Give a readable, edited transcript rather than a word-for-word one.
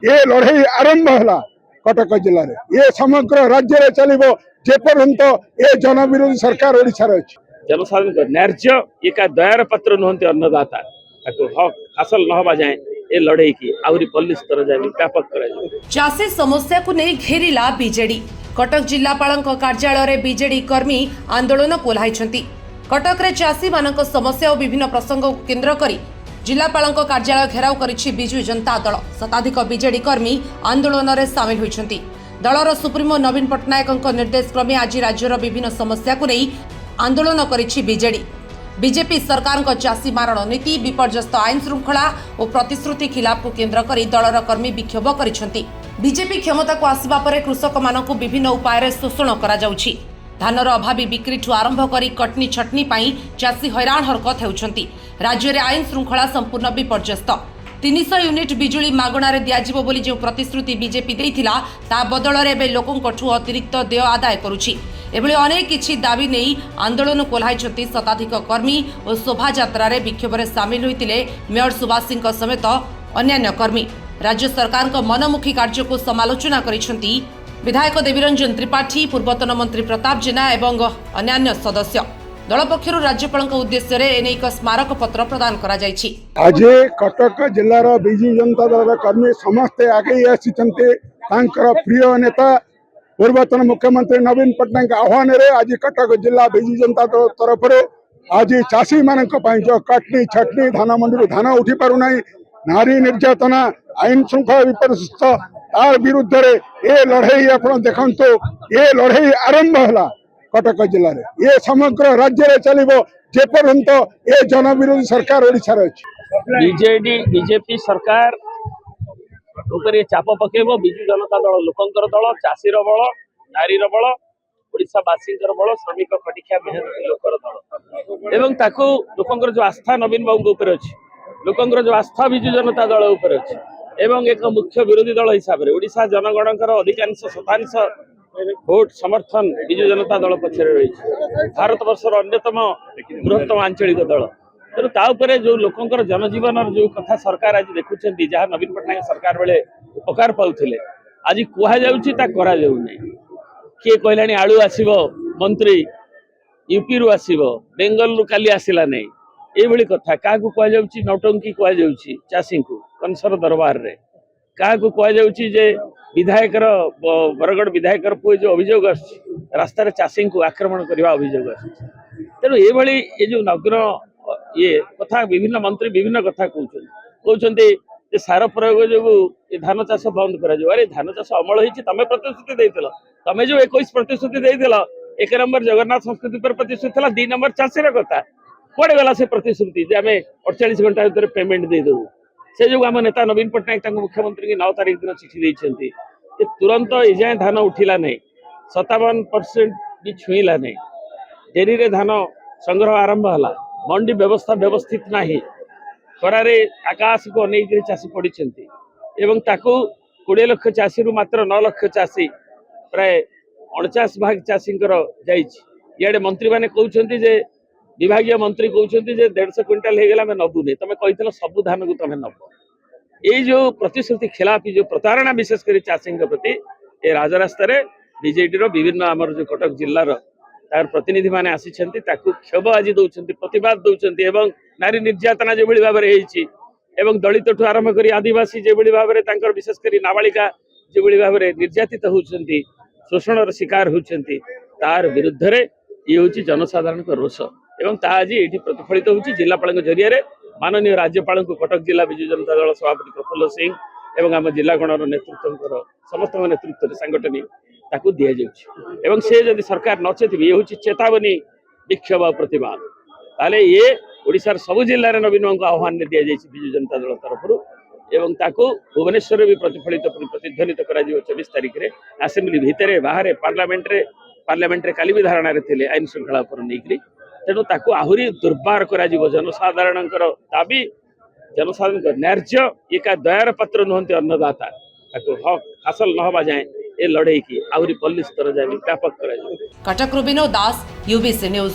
ये लड़ाई आरंभ है कटक जिले में ये समग्र राज्य में चलो जेपर्यंत ये जनविरोधी सरकार ओडिशार अच्छी जनसाधारण न्याय्य एक दयार पात्र नुहति अन्नदाता हक हासिल न हवा जाए ए लड़ाई की आहरी बलिष्ठ जाए व्यापक कर चाषी समस्या को नहीं घेरिला बीजेडी कटक जिलापाल कार्यालय बीजेडी कर्मी आंदोलन कोल्हाई कटक रे चाषी मानक समस्या और विभिन्न प्रसंग को केन्द्र करी जिलापाल कार्यालय घेराव करिछि बिजु जनता दल शताधिक बीजेडी कर्मी आंदोलन में सामिल होइछन्ति दलर सुप्रीमो नवीन पट्टनायक निर्देश क्रमे आज राज्यर विभिन्न समस्या को नहीं आंदोलन करिछि बीजेडी बीजेपी सरकार चाषी मारण नीति विपर्यस्त आईन श्रृंखला और प्रतिश्रुति खिलाफ को केन्द्र करी दलर कर्मी विक्षोभ करिछन्ति बीजेपी क्षमता को आसिबा परे कृषक मानकु विभिन्न उपाय शोषण करा जाउछि धानर अभावी बिक्री ठू आरंभ करी कटनी छटनी पाई चाषी हैरान हरकत हेउछन्ति राज्य में आईन श्रृंखला संपूर्ण विपर्यस्त 300 यूनिट बिजुली मागणार दियाजिबो बोली जो प्रतिश्रुति बीजेपी देइथिला ता बदल रे लोकंकठू अतिरिक्त देय आदाय करुछि एभली अनेक किछि दाबी नहीं आंदोलन कोल्हाइछन्ति शताधिक कर्मी और शोभा यात्रा रे विक्षोभ रे सामिल होइतिले मेयर सुभाष समेत अन्यान्य कर्मी राज्य सरकार को मनमुखी कार्य को समालोचना करिछन्ति विधायक देवीरंजन त्रिपाठी पूर्वतन मंत्री प्रताप जेना एवं अन्यान्य सदस्य दल पक्षर राज्यपाल उद्देश्य एक स्मारक पत्र प्रदान करा जायछि। आज कटक जिलार विजु जनता दल कर्मी समस्ते आगे आसी प्रिय नेता पूर्वतन मुख्यमंत्री नवीन पट्टनायक आह्वान आज कटक जिला विजु जनता दल तरफ आज चाषी मान जो कटनी छटनी धान मंडी धान उठी पारना नारी निर्यातना आईन श्रृंखला विपर्यस्त तार विरुद्ध ये लड़ाई आप देखते ये लड़ाई आरंभ है कटक जिले में ये समग्र राज्य में चलो जेपर्यंत ये जनविरोधी सरकार ओडिशार अच्छी बीजेपी सरकार ऊपर चाप पकेब विजु जनता दल लोकंर दल चाषीर बल नारीर बल ओडावासी बल श्रमिक खटिखिया मेहनती लोकर दल एवं ताकू लोकंर जो आस्था नवीन बाबू ऊपर अच्छी लोकंर जो आस्था विजु जनता दल ऊपर अच्छी एवं एक मुख्य विरोधी दल हिसाब से ओडिशा जनगणकर अधिकांश शतांश भोट समर्थन विजु जनता दल पक्ष रही भारत वर्षर अन्यतम बृहत्तम आंचलिक दल तेणु जो लोकंर जनजीवन जो कथा सरकार आज देखुं जहाँ नवीन पट्टनायक सरकार बेले उपकार पाउथिले आज करा किए कहलानी आलू आसीबो मंत्री यूपी रु आसीबो बेंगल रु काली आसिला नहीं ये कथा क्या कहुच्छी नौटंकी कहुच्छी चाषी को कंसर दरबार रे क्या कहुच्छी जे विधायक बरगढ़ विधायक पुए जो अभियोग रास्ता चाषी को आक्रमण करने अभियोग तेणु ये जो नग्न ये कथा विभिन्न मंत्री विभिन्न कथा कहते सार प्रयोग जो धान चाष बंद कर धान चाष अमल होती तुम प्रतिश्रुति देथिल तुम जो 21 प्रतिश्रुति देथिल एक नंबर जगन्नाथ संस्कृति पर प्रतिश्रुति था 2 नंबर चाषीर कथा कड़े गला से प्रतिश्रुति जे आम 48 घंटा भर पेमेंट देदेवु से जो आम नेता नवीन पट्टनायक मुख्यमंत्री की 9 तारीख दिन चिठी देते तुरंत एजाए धान उठिला नहीं 57% भी छुईला नहीं डेरी रे धान संग्रह आरंभ है मंडी व्यवस्था व्यवस्थित नहीं खरारे आकाश को अनेक चाषी पड़ी 20 लाख चाषी रु मात्र 9 लाख चाषी प्राय 49 भाग चाषी इे मंत्री मैंने कहते विभाग मंत्री कहते 150 क्विंटाल हो गला नबुने तुम कही सबू धान को तुम नब ये जो प्रतिश्रुति खिलाफी जो प्रतारणा विशेषकर चाषी प्रति ये राजरास्त बीजेडी विभिन्न आमर जो कटक जिलार तार प्रतिनिधि माने आसी क्षोभ आज दौरान प्रतिवाद दौरान नारी निर्यातना जो भाव में दलित ठू आरंभ कर आदिवासी जो भाव में विशेषकर नाबालिका जो भाव में निर्यातित होती शोषण शिकार होती तार विरुद्ध ये हूँ जनसाधारण रोष एवं आज ये प्रतिफलित होती जिलापाल जरिया माननीय राज्यपाल को कटक जिला विजु जनता दल सभापति प्रफुल्ल सिंह एवं आम जिलागणर नेतृत्व समस्त नेतृत्व सांगठनिक ताकू दि जाऊँ से जदि सरकार नचेत ये हूँ चेतावनी विक्षोभ प्रतिवाद ताले ये ओडिशार सबु जिले में नवीन को आह्वान दि जाए विजु जनता दल तरफ भुवनेश्वर भी प्रतिफलित प्रतिध्वनित कर 24 तारीख में आसेम्बली भितर बाहर पार्लियामेंट काली भी धारणा थे आईन श्रृंखला पर नहीं तेणु ताकू आहरी दुर्बार कर जनसाधारण दाबी जनसाधारण न्याय्य एक दयार पात्र नुहति अन्नदाता हक हासिल न हवा जाए ए लड़ाई की आहरी बलिष्ठ जाए व्यापक कर कटक विनोद दास यूबीसी न्यूज।